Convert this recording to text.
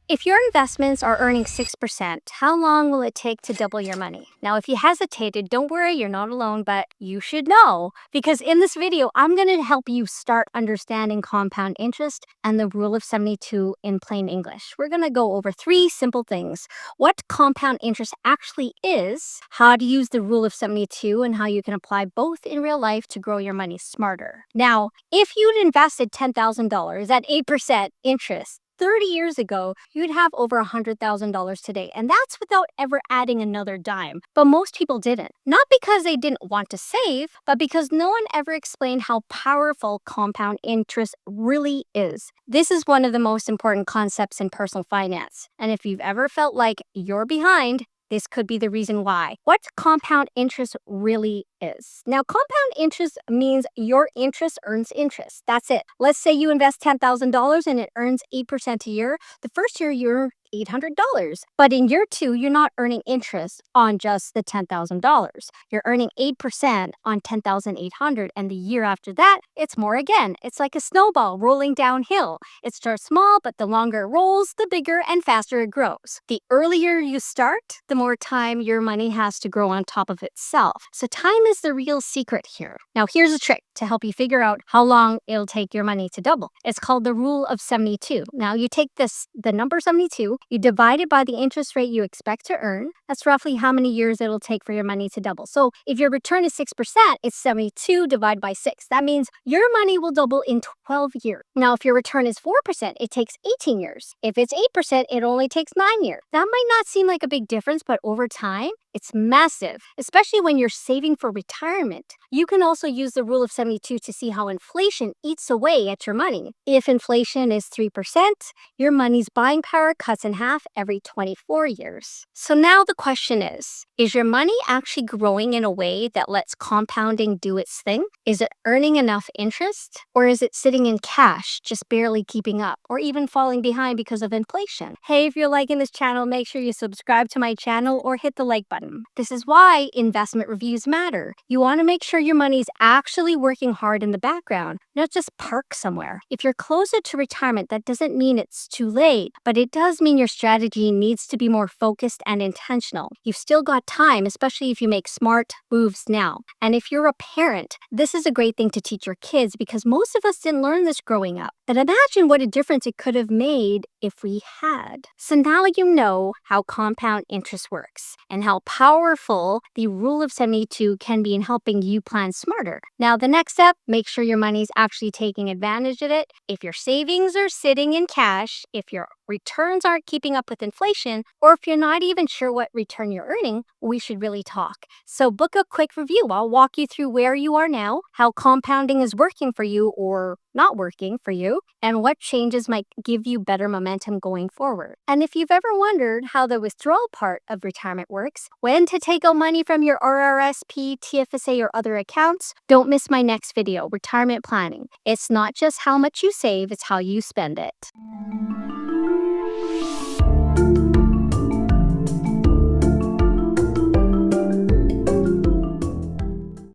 If your investments are earning 6%, how long will it take to double your money? Now, if you hesitated, don't worry, you're not alone, but you should know because in this video, I'm going to help you start understanding compound interest and the rule of 72 in plain English. We're going to go over 3 simple things: what compound interest actually is, how to use the rule of 72, and how you can apply both in real life to grow your money smarter. Now, if you'd invested $10,000 at 8% interest 30 years ago, you'd have over $100,000 today. And that's without ever adding another dime. But most people didn't. Not because they didn't want to save, but because no one ever explained how powerful compound interest really is. This is one of the most important concepts in personal finance. And if you've ever felt like you're behind, this could be the reason why. What compound interest really is. Now, compound interest means your interest earns interest. That's it. Let's say you invest $10,000 and it earns 8% a year. The first year you're $800. But in year 2, you're not earning interest on just the $10,000. You're earning 8% on $10,800. And the year after that, it's more again. It's like a snowball rolling downhill. It starts small, but the longer it rolls, the bigger and faster it grows. The earlier you start, the more time your money has to grow on top of itself. So time is the real secret here. Now, here's a trick to help you figure out how long it'll take your money to double. It's called the rule of 72. Now, you take the number 72, you divide it by the interest rate you expect to earn. That's roughly how many years it'll take for your money to double. So if your return is 6%, it's 72 divided by 6. That means your money will double in 12 years. Now, if your return is 4%, it takes 18 years. If it's 8%, it only takes 9 years. That might not seem like a big difference, but over time, it's massive, especially when you're saving for retirement. You can also use the rule of 72 to see how inflation eats away at your money. If inflation is 3%, your money's buying power cuts in half every 24 years. So now the question is your money actually growing in a way that lets compounding do its thing? Is it earning enough interest? Or is it sitting in cash, just barely keeping up, or even falling behind because of inflation? Hey, if you're liking this channel, make sure you subscribe to my channel or hit the like button. This is why investment reviews matter. You want to make sure your money's actually working hard in the background, not just parked somewhere. If you're closer to retirement, that doesn't mean it's too late, but it does mean your strategy needs to be more focused and intentional. You've still got time, especially if you make smart moves now. And if you're a parent, this is a great thing to teach your kids because most of us didn't learn this growing up. But imagine what a difference it could have made if we had. So now you know how compound interest works and how powerful the rule of 72 can be in helping you plan smarter. Now, the next step, make sure your money's actually taking advantage of it. If your savings are sitting in cash, if your returns aren't keeping up with inflation, or if you're not even sure what return you're earning, we should really talk. So book a quick review. I'll walk you through where you are now, how compounding is working for you or not working for you, and what changes might give you better momentum going forward. And if you've ever wondered how the withdrawal part of retirement works, when to take out money from your RRSP, TFSA, or other accounts, don't miss my next video, Retirement Planning. It's not just how much you save, it's how you spend it.